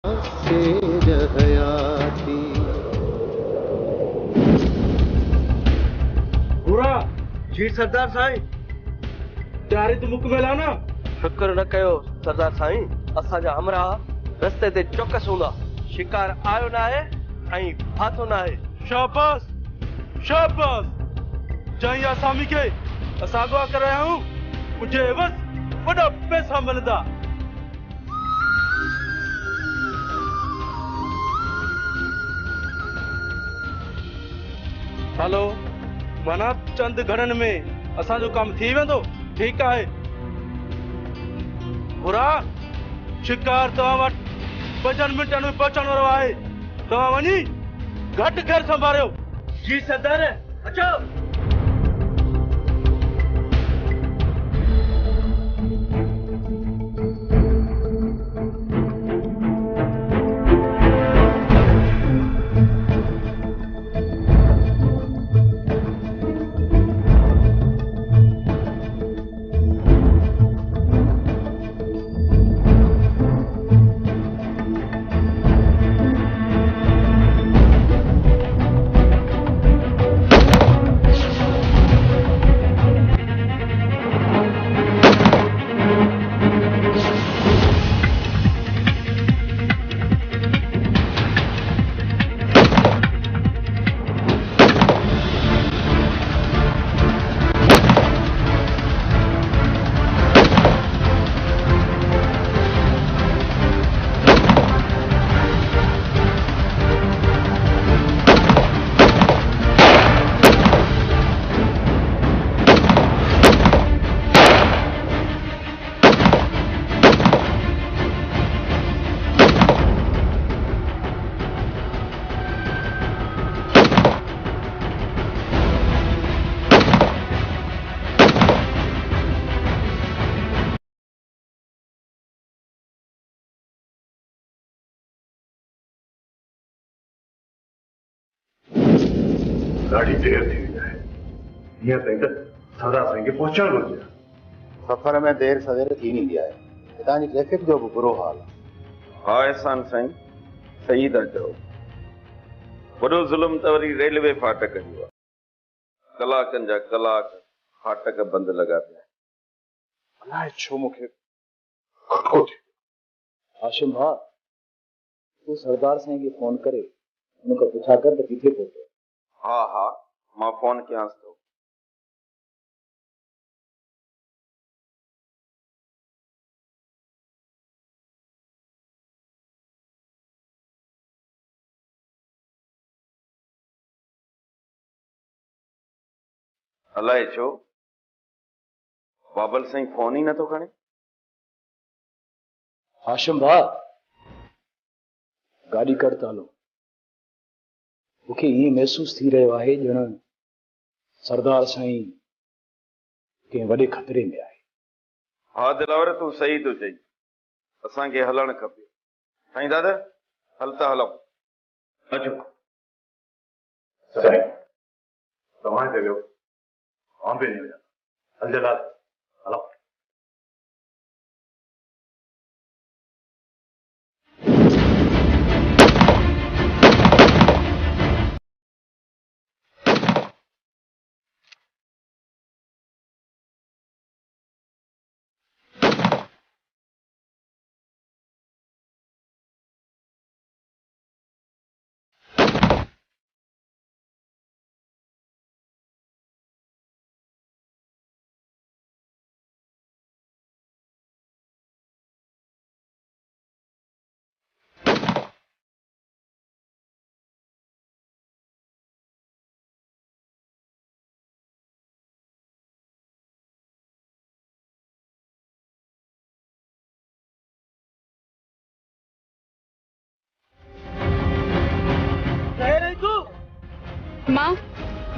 से हयाती बुरा जी सरदार साईं तैयारी तो मुकमिल है ना। शुक्र न कयो सरदार साईं, असांजा हमरा रस्ते ते चौकस हूंदा। शिकार आयो ना है ऐं फाथो ना है। शाबाश शाबाश, चाहे आसामी के असां अगवा कर रहा हूँ, मुझे बस बड़ा पैसा मिलदा। हेलो, माना चंद घड़न में असां जो कम थी वेंदो। ठीक है बुरा, शिकार तव्हां वटि 5 मिंटनि में पहुचण वारो आहे। तव्हां वञी घटि घर संभालियो। जी सरदार, अचो। गाड़ी देर थी जाए, यहाँ तक सरदार साईं के पहुंचण घुरिजे। सफर में देर सवेर थी नहीं दिया है। हितां जी ट्रैफिक जो भी बुरो हाल है। हाँ एहसान साईं, सही था चओ। वॾो ज़ुल्म त वरी रेलवे फाटक जो आहे। कलाकनि जा कलाक फाटक बंदि लॻा पिया। अलाए छो मूंखे खटको थी। हाशिम भाउ, तू सरदार साईं खे फोन करे उनखां पुछा कर त किथे पहुतो। हाँ हाँ, मां फोन कयांसि थो। अलाए छो बाबल साईं फोन ही नथो खणे। हाशिम भाउ, गाड़ी कर त हलो। मूंखे ईअं महसूस थी रहियो आहे ॼण सरदार साईं कंहिं वॾे खतरे में आहे। हाँ दिलावर, तूं सही थो चई। असांखे हलणु खपे। साईं दादा, हल त हलूं। अचो साईं, तव्हां हिते वियो, आउं बि नहीं विया। हल जलाल, हलो।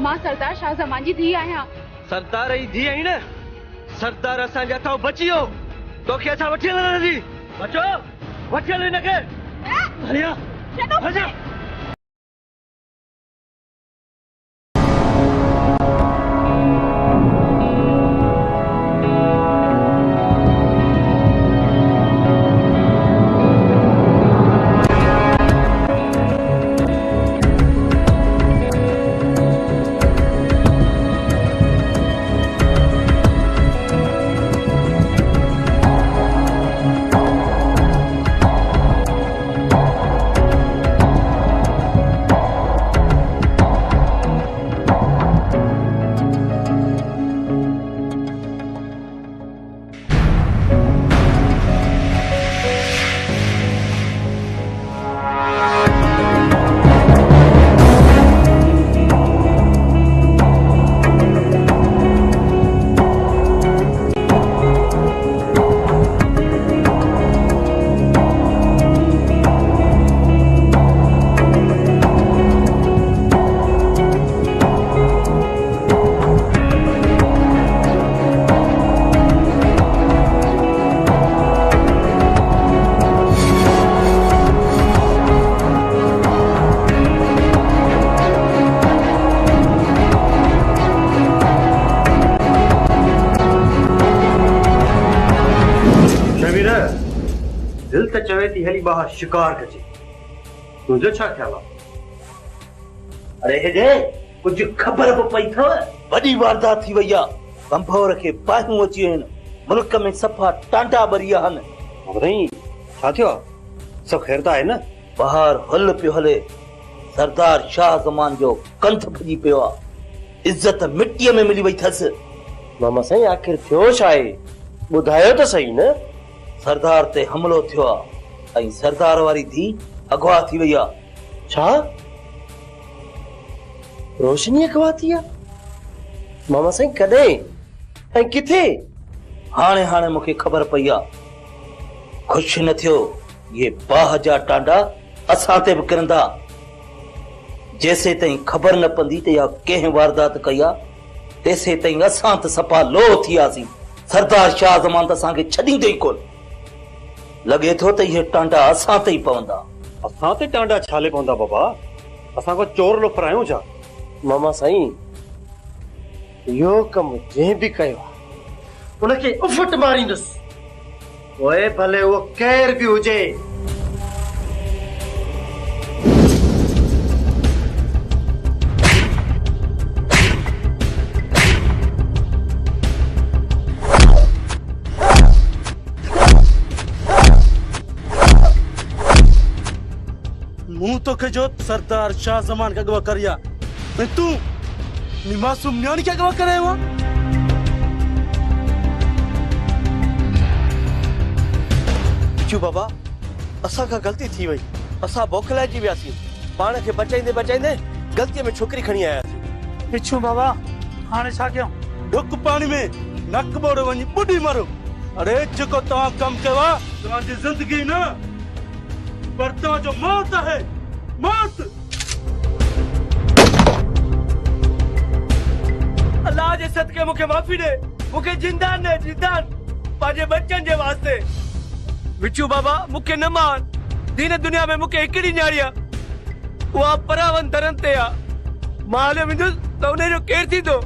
मां सरदार शाह जमान जी धी आहियां। सरदार जी धी आई न। सरदार असांजे हथां बची वियो, तोखे असां वठी हलंदासीं। बचो, वठी हल हिनखे। हलिया हलिया। वरी बाहर शिकार कजे तुझो छा ख्याल आहे? अरे हेजे कुछ खबर पे पई थव वडी वारदात थी वई आ कंभौर के बाहियूं अची आहिनि मुल्क में सफ़ा टांडा बरिया हन ॿुधाई छा थियो सब खैर त आहे न? बाहर हल पियो हले सरदार शाह ज़मान जो कंठ भॼी पियो आ इज्जत मिट्टीअ में मिली वई थस। मामा साईं आखिर थियो छा आहे ॿुधायो त सही न? सरदार ते हमलो थियो आ ऐं सरदार वारी धी अगवा थी वई आ। छा रोशनी अगवा थी आ? मामा साईं कॾहिं ऐं किथे? हाणे हाणे मूंखे ख़बर पई आ। खुश न थियो ये बाह जा टांडा असां ते बि किरंदा जैसे ताईं ख़बर न पवंदी त इहा कंहिं वारदात कई आ तेसे ताईं असां त सफ़ा लो थियासीं। सरदार शाह ज़मान त असांखे छॾींदे ई कोन लॻे थो त इहे टांडा असां ते ई पवंदा। असां ते टांडा छाले पवंदा बाबा? असां को चोर लोफर आहियूं छा? मामा साईं इहो कमु जंहिं बि कयो आहे उनखे उफट मारींदुसि पोइ भले उहो केर बि हुजे। मुंह तो के जो सरदार शाह ज़मान का अगवा करिया तू मासूम न्याणी क्या अगवा करे हुआ? बिच्छू बाबा असां खां गलती थी वई असां बोखलाइजी वियासीं पाण खे बचाईंदे बचाईंदे गलतीअ में छोकिरी खणी आयासीं। पिछू बाबा हाणे छा कयूं? डुक पानी में नक बोड़े वञी बुडी मरो। अरे जेको तव्हां कम कयो आहे तव्हांजी जिंदगी न पर तव्हांजो मौत आहे मौत। अल्लाह जे सदके मूंखे माफ़ी ॾे मूंखे जिंदान न जिंदान पंहिंजे बच्चनि जे वास्ते। बिच्छू बाबा मूंखे न मान दीन दुनिया में मूंखे हिकिड़ी न्याणी आहे उहा परावन दरन ते आहे मां हलियो वेंदुसि त उनजो केरु थींदो?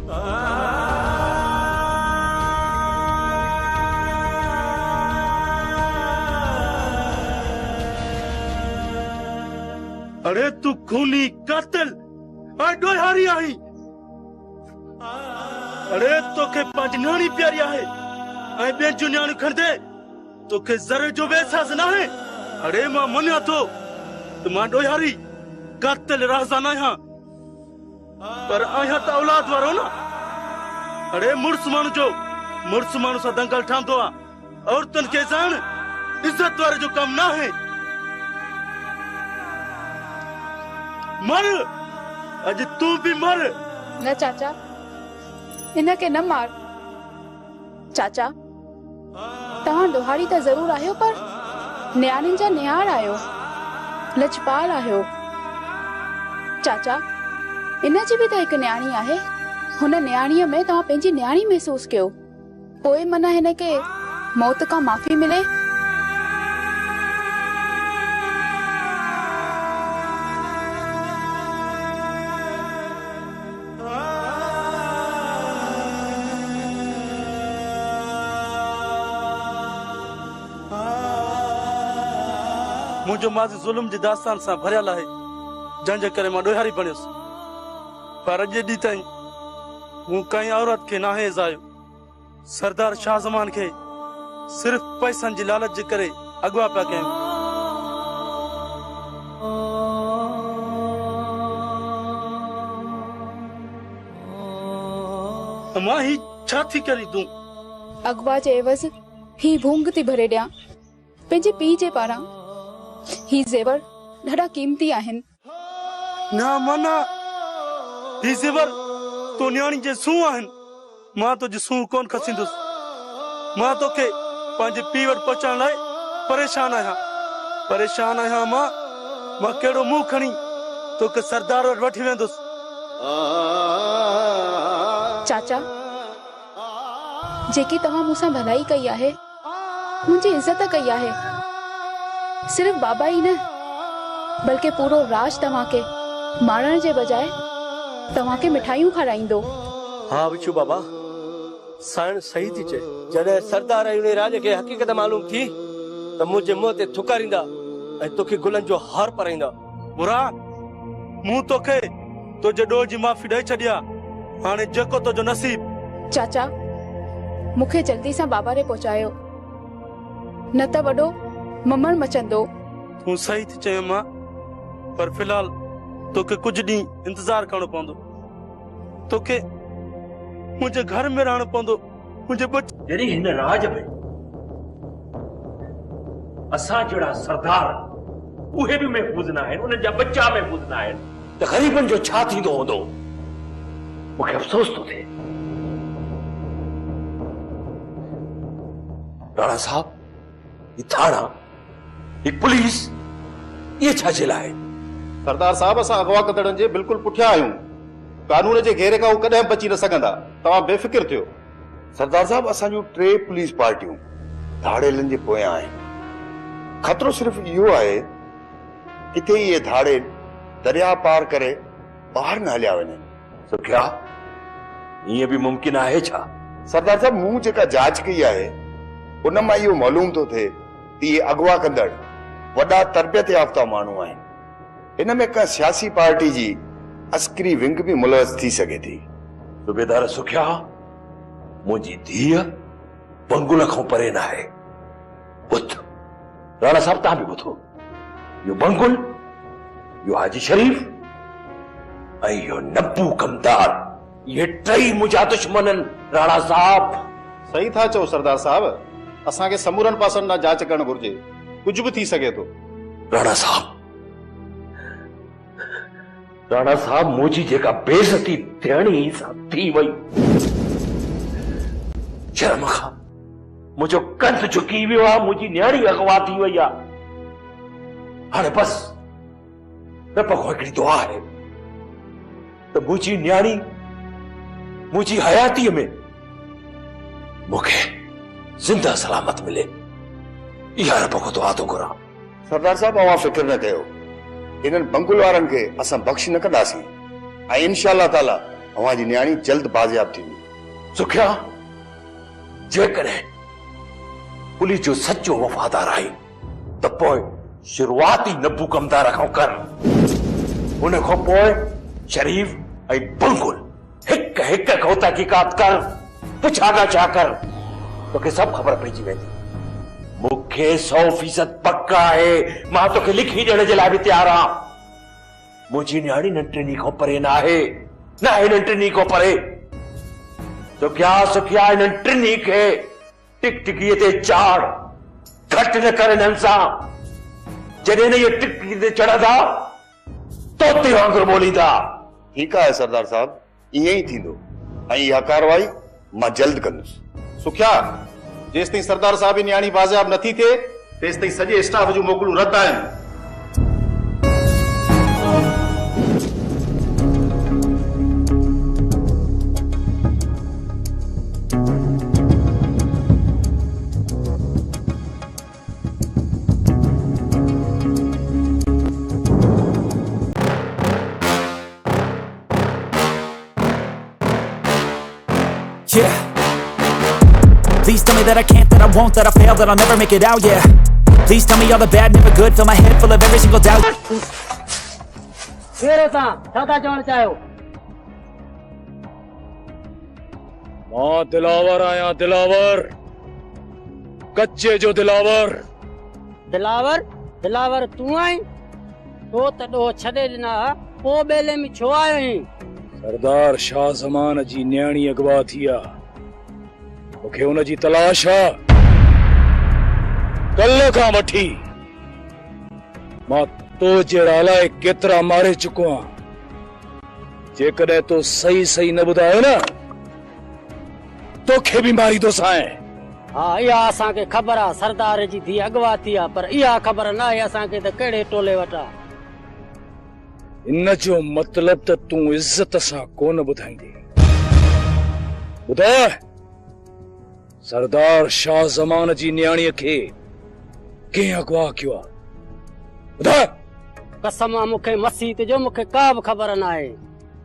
अरे तू खूनी कातिल ऐं ॾोहारी आहीं। अरे तोखे पंहिंजी न्याणी प्यारी आहे ऐं ॿियनि जूं न्याणियूं खणंदे तोखे ज़रे जो बि एहसास न आहे। अरे मां मञा थो त मां ॾोहारी कातिल राज़ान आहियां पर आहियां त औलाद वारो न। अरे मुड़ुस माण्हू सां दंगल ठहंदो आहे औरतुनि खे ॼाण इज़त वारे जो कमु न आहे। मर अॼु तू भी मर। न चाचा इनके न मार। चाचा तव्हां ॾोहारी त ज़रूर आहियो पर न्याणियुनि जा निहार आहियो लजपाल आहियो। चाचा इन जी बि त हिकु न्याणी आहे हुन न्याणीअ में तव्हां पंहिंजी न्याणी महसूस कयो पोइ मना हिनखे मौत खां माफ़ी मिले। मुझो माज़ी ज़ुल्म जी दास्तान सां भरियल आहे जंहिंजे करे मां ॾोहारी बणियुसि पर अॼु ॾींहुं ताईं मूं कंहिं औरत खे नाहे ज़ायो। सरदार शाह ज़मान खे सिर्फ़ पैसनि जी लालच जे करे अगवा पिया कयूं। मां ही छा थी करी दूं? अगवा जे एवज़ ही भूंग थी भरे ॾियां पंहिंजे पीउ जे पारां। ही ज़ेवर ॾाढा कीमती आहिनि। ना मना ही ज़ेवर तो न्याणी जे सूं आहिनि। मां तुंहिंजी सूं कोन खसींदुसि। मां तोखे पंहिंजे पीउ वटि पहुचाइण लाइ परेशान आहियां। मां कहिड़ो मुंहुं खणी तोखे सरदार वटि वठी वेंदुसि। चाचा जेकी तव्हां मूंसां भलाई कई आहे मुंहिंजी इज़त कई आहे सिर्फ बाबा ही न बल्कि पूरो राज तव्हांखे मारण जे बजाय तव्हांखे मिठाइयूं खाराईंदो। हाँ बिच्छू बाबा साइण सही थी चए जॾहिं सरदार ऐं उन राज खे हक़ीक़त मालूम थी त मुंहिंजे मुंहं ते थुकारींदा ऐं तोखे गुलनि जो हार पाराईंदा। मुराद मूं तोखे तुंहिंजे ॾोह जी माफ़ी ॾेई छॾिया। हाणे जेको तुंहिंजो नसीब। चाचा मूंखे जल्दी सां बाबा रे पहुचायो, न त वॾो ममण मचंदो। तूं सही थी चए मां, पर फिलहाल तोखे कुछ ॾींहुं इंतजार करणो पवंदो। तोखे मुंहिंजे घर में रहणो पवंदो। मुंहिंजे बच्चे जॾहिं हिन राज में असां जहिड़ा सरदार उहे बि महफ़ूज़ न आहिनि, उन्हनि जा बच्चा महफ़ूज़ न आहिनि, त ग़रीबनि जो छा थींदो हूंदो? मूंखे अफ़सोस थो थिए। राणा साहब, ये थाना, ये पुलिस, ये छा जे लाइ? सरदार साहब, असां अगवा कंदड़नि जे बिल्कुलु पुठियां आहियूं। कानून जे घेरे खां कॾहिं बची न सघंदा। तव्हां बेफ़िक्र थियो। सरदार साहब, असांजूं 3 पुलिस पार्टियूं धाड़ेलनि जे पोयां आहिनि। खतरो सिर्फ़ इहो आहे किथे इहे धाड़े दरिया पार करे ॿाहिरि न हलिया वञनि। सुखिया, ईअं बि मुमकिन आहे छा? सरदार साहब, मूं जेका जांच कई आहे उन मां इहो मालूम थो थिए त इहे अगवा कंदड़ वॾा तरबियत याफ़्ता माण्हू आहिनि। इन में का सियासी पार्टी जी अस्करी विंग भी मुलवस थी सके थी। सूबेदार सुखिया, मुंहिंजी धीअ बंगुल खां परे न आहे। ॿुध राणा साहब, तव्हां बि ॿुधो। इहो बंगुल, इहो हाजी शरीफ़ ऐं इहो नब्बू कमदार, इहे 3 मुंहिंजा दुश्मन आहिनि। राणा साहब सही था चओ सरदार साहब, असांखे समूरनि पासनि न जांच करणु घुर्जे। कुझु बि थी सघे थो। राणा साहब, मुंहिंजी जेका बेइज़ती थियणी सां थी वई, शर्म खां मुंहिंजो कंध झुकी वियो आहे, मुंहिंजी न्याणी अगवा थी वई आहे। हाणे बस रब खां हिकिड़ी दुआ आहे त मुंहिंजी न्याणी मुंहिंजी हयातीअ में मूंखे ज़िंदा सलामत मिले। इहा रब खां दुआ थो घुरां। सरदार साहब, अवां फिक्र न कयो। इन्हनि बंगुल वारनि खे असां बख़्श न कंदासीं ऐं इंशाअल्लाह ताला अवां जी न्याणी जल्द बाज़ियाब थींदी। सुखिया, जेकॾहिं पुलिस जो सचो वफ़ादार आहे त पोइ शुरूआती नब्बू कमदार खां कर, उन खां पोइ शरीफ़ ऐं बंगुल हिक हिक खां तहक़ीक़ात कर, पुछा ॻाछा कर, तोखे सभु ख़बर पइजी वेंदी। मूंखे 100% पक्का आहे, मां तोखे लिखी ॾियण जे लाइ बि तयार आहियां। मुंहिंजी न्याणी नंटनी खां परे न आहे, न आहे नंटनी खां परे। सुखिया इन्हनि 3 खे टिकटिकीअ ते चाढ़, घटि न कर इन्हनि सां। जॾहिं न इहे टिकटिकी ते चढ़ंदा तोते वांगुरु ॿोलींदा। ठीकु आहे सरदार साहब, ईअं ई थींदो ऐं इहा कार्रवाई मां जल्द कंदुसि। सुखिया, जेसि ताईं सरदार साहब जी न्याणी बाज़ियाब नथी थिए तेसि ताईं सॼे स्टाफ जूं मोकलूं रद्द आहिनि। Yeah. Please tell me that I can't, that I won't, that I fail, that I'll never make it out, yeah. Please tell me all the bad, never good, fill my head full of every single doubt. फेरो ता छा चवण चाहियो? मां दिलावर आया, दिलावर, कच्चे जो दिलावर। दिलावर तू आई? तो तडो छडे दिना पो बेले में छो आयो ही? सरदार शाह ज़मान जी न्याणी अगवा थी आ, मूंखे उन जी तलाश आ। कल्ह खां वठी मां तो जहिड़ा अलाए केतिरा मारे चुको आहियां। जेकॾहिं तो सही न ॿुधायो न तोखे बि मारींदोसांइ। हाँ, इहा असांखे ख़बर आहे सरदार जी धीउ अगवा थी आहे, पर इहा ख़बर न आहे असांखे त कहिड़े टोले वटां। इन जो मतलब त तूं इज्जत सां कोन ॿुधाईंदी। ॿुधाए, सरदार शाह ज़मान जी न्याणीअ खे कंहिं अगवा कयो आहे? ॿुधाए। कसम आहे मूंखे मसीत जो, मूंखे का बि ख़बर न आहे।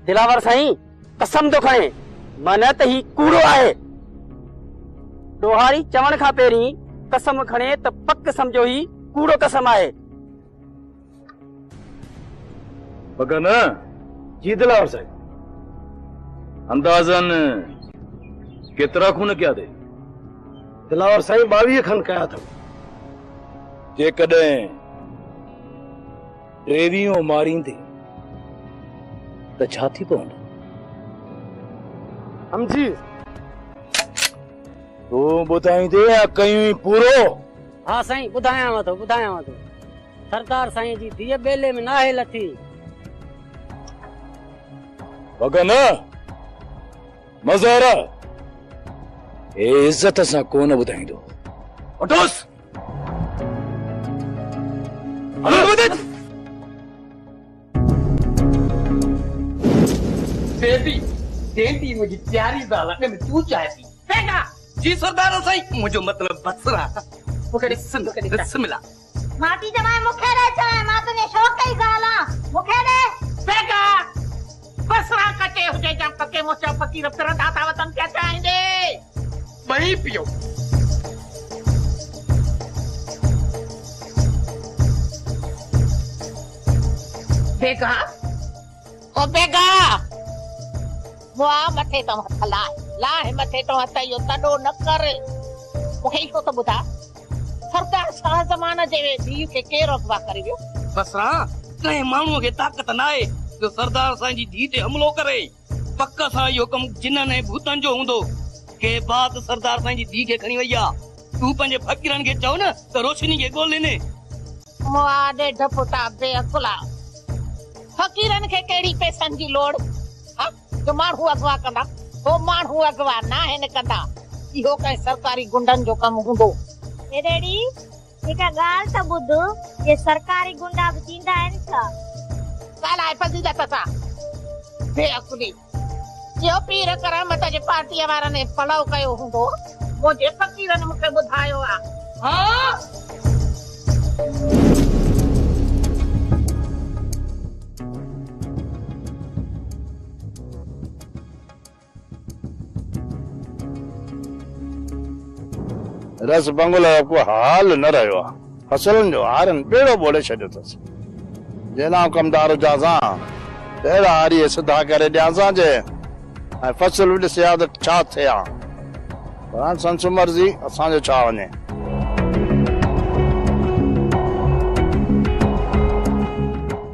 दिलावर साईं, कसम थो खणे, माना त ही कूड़ो आहे। ॾोहारी चवण खां पहिरीं कसम खणे त पक सम्झो ही कूड़ो कसम आहे। मगर न जी दिलावर साहिब अंदाज़न केतिरा खून कया अथई? दिलावर साईं 22 खन कया अथव। जेकॾहिं 23 मारींदे त छा थी पवंदो? समझी तूं ॿुधाईंदे या कयूं पूरो? हाँ साईं ॿुधायांव थो सरदार साईं जी धीअ बेले में नाहे लथी। मगर न मज़ारा ए इज्जत सां कोन ॿुधाईंदो। उठोस बेबी देंदी मुझे प्यारी ज़ाल अॻे में तूं चाहेती पेगा जी सरदार साईं मुझो मतलब बसरा मुखे बिस्मिल्लाह माटी जमाए मुखे रे चाहे मां तुने शौक कई ज़ाला मुखे रे पेगा बसरा कटे हुजे जा पके मोचा पकी रफ्तार दाता वतन क्या चाहेंगे वही पियो बेगा ओ बेगा मुआ मथे तो हथ लाए मथे तो हथ यो तडो न कर मुखे इहो तो बुधा सरदार शाह जमाना जे धी के केर अगवा करे वियो बसरा कहीं माण्हू के ताकत ना है जो सरदार साईं जी धी ते हमलो करे पक्का सा यो कम जिन्नन ऐं भूतन जो हूंदो के बात सरदार साईं जी धी के खणी वई आ तू पंहिंजे फकीरन के चओ न त रोशनी के ॻोल्हिने मुआ दे ढपुटा बेअकुला फकीरन के केड़ी पैसन जी लोड़ हां जो माण्हू अगवा कंदा हो माण्हू अगवा ना है न कंदा इहो कहीं सरकारी गुंडन जो कम हूंदो ए डैडी हिकु ॻाल्हि त ॿुध ये सरकारी गुंडा बि थींदा आहिनि छा? ॻाल्हाए फज़ीलत सां बेअकुली जो पीर करामत जे पार्टीअ वारनि पलव कयो हूंदो मुंहिंजे फ़क़ीरनि मूंखे ॿुधायो आहे हाँ रस बंगलो को हाल न रहियो आहे फसलनि जो हारनि बेड़ो बोले छॾियो अथसि जेना कमदार हुजांसां अहिड़ा हारी सिधा करे ॾियांसां जे ऐं फसल बि ॾिसिया त छा थिए हा पर संस मर्ज़ी असांजो छा वञे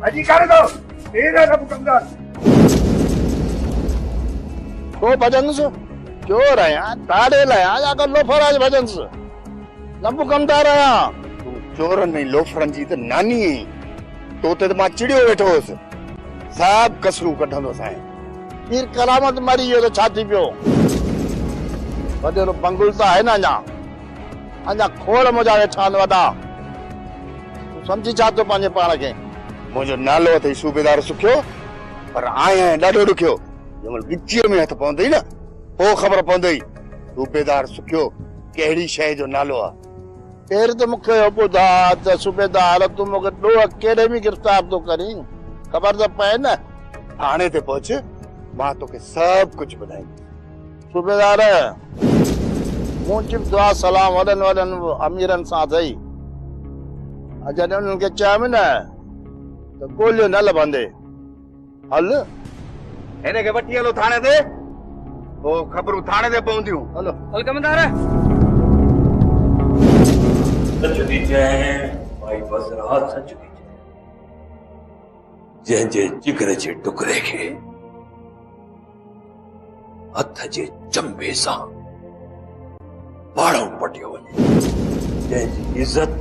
अजी करे दो तेरे रब कमदार छो भजनसि चोर आहियां ताड़े लाहियां या को लोफराज भजनसि लंबू कमदार आहियां चोरनि में लोफरनि जी त नानी तो ते त मां चिड़ियो वेठो हुअसि सभु कसरूं कढंदो साईं पीर करामत मरी वियो त छा थी पियो वॾो बंगुल त आहे न अञा खोड़ मुंहिंजा वेठा आहिनि वॾा तूं सम्झी छा थो पंहिंजे पाण खे मुंहिंजो नालो अथई सूबेदार सुखियो पर आहियां ॾाढो ॾुखियो जंहिंमहिल गिचीअ में हथ पवंदई न पोइ ख़बर पवंदई सूबेदार सुखियो कहिड़ी शइ जो नालो आहे फिर तो मुखे ॿुधा त सूबेदार तूं मूंखे ॾोह केॾे में गिरफ़्तार थो करी ख़बर त पए न थाणे ते पहुच मां तोखे सभु कुझु ॿुधाईंदुसि सूबेदार मुंहिंजी दुआ सलाम वॾनि वॾनि अमीरनि सां अथई जॾहिं उन्हनि खे चयमि न त गोलियो न लभंदे हल हिन खे वठी हलो थाणे ते पोइ ख़बरूं थाणे ते पवंदियूं हलो हल कमदार सच थी चए भाई बसरा सच थी चए जंहिंजे जिगर जे टुकड़े खे हथ जे चंबे सां बाड़ो पटियो वञे जंहिंजी इज़त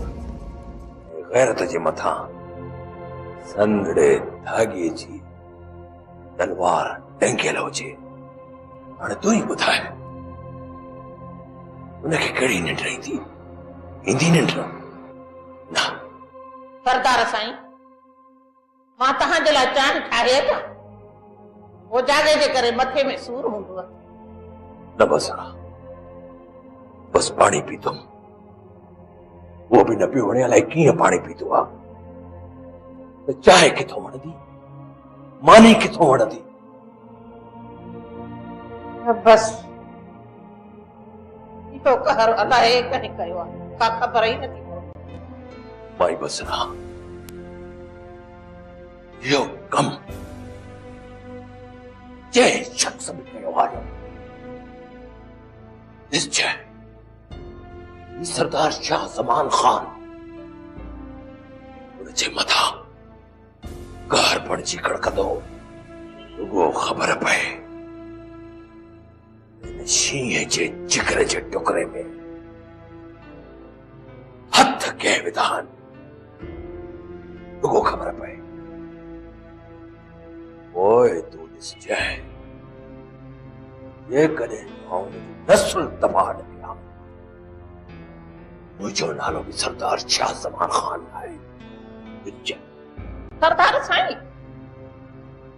गैरत जे मथां संदड़े धागे जी तलवार टंगियल हुजे हाणे तूं ई ॿुधाए उनखे कहिड़ी निंड ईंदी ईंदी निंड न सरदार साईं मां तव्हांजे लाइ चांहि ठाहे न वो जागे जे करे मथे में सूर हूंदो आहे न बसरा बस पाणी पीतुम वो बि न पियो वणे अलाए कीअं पाणी पीतो आहे त चांहि किथों वणंदी मानी किथों वणंदी बस इहो कहर अलाए कंहिं कयो आहे का ख़बर ई नथी पवे माई बसरा यो कम जय शख्स भी कयो आहे निश्चय सरदार शाह जमान खान उनजे मथा गार पड़जी कड़कदो वो खबर पए शींह जे जिगर जे टुकड़े में हथ के विधान वो खबर पए ओए तू निश्चय ये कदे नस्ल तबाह न किया मुझो नालो भी सरदार शाह जमान खान है निश्चय सरदार साईं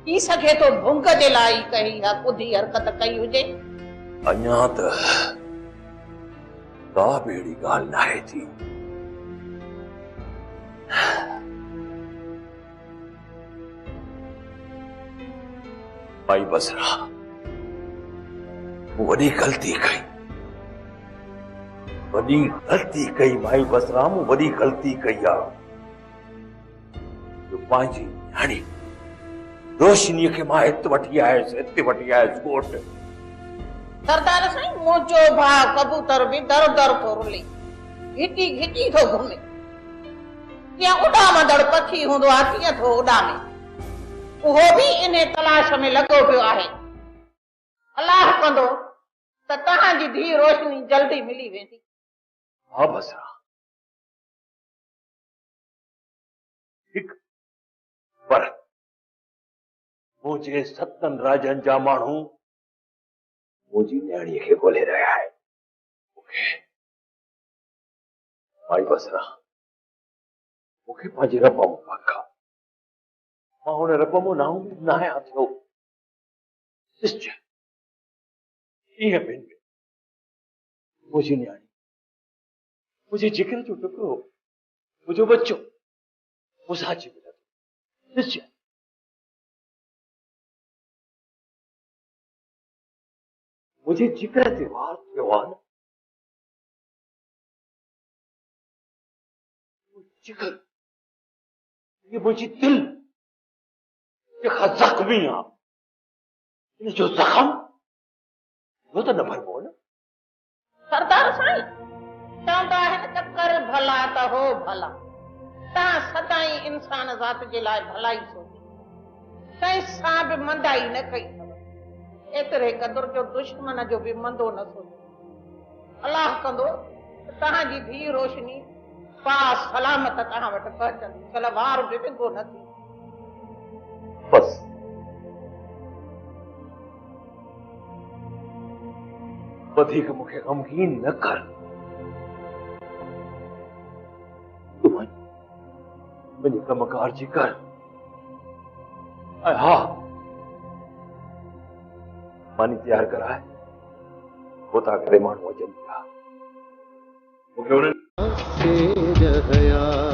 थी सके तो भुंग जे लाई कही या कुदी हरकत कई हुजे अञा त का बेड़ी गाल नाहे थी भाई बसरा वडी गलती कई भाई बसरा वडी गलती कई आ जो पांजी न्याणी रोशनी के मां हित वठी आयसि कोट सरदार साईं मुझो भा कबूतर भी दर दर थो रुली घिटी घिटी थो घुमे या उडामदड़ पखी हूंदो आहे तीअं थो उडामे उहो भी इने तलाश में लगो पियो आहे अल्लाह कंदो त तव्हांजी धी रोशनी जल्दी मिली वेंदी हा बसरा ठीक पर मुझे सतन राजन जा माण्हू मुझी न्याणीअ खे ॻोल्हे रहिया आहिनि भाई बसरा मूंखे पंहिंजे रब मां पक आहे मां हुन रब मां नाउमीद न आहियां थियो निश्चय ईअं ॿिनि में मुंहिंजी न्याणी मुंहिंजे जिगर जो टुकड़ो मुंहिंजो बच्चो मुसाजी मिलंदो निश्चय मुझे जिगर ते वार थियो आहे न जिगर ये मुंहिंजी दिल जेका ज़ख्मी आहे इन जो ज़ख़म वो तो न भरबो न सरदार साईं चवंदा आहिनि त कर भला त हो भला तव्हां सदाई इंसान ज़ात जे लाइ भलाई सोची कंहिं सां बि मंदाई न कई एतिरे क़दुर जो दुश्मन जो भी मंदो न सोचो अल्लाह कंदो तव्हांजी धी रोशनी पास सलामत तव्हां वटि पहुचंदी सलवार बि विंगो न थी बस वधीक मूंखे गमगीन न कर तूं मुंहिंजे कमकार जी कर ऐं हा मानी तैयार कराए होता करे माण्हू अचनि पिया मूंखे उन्हनि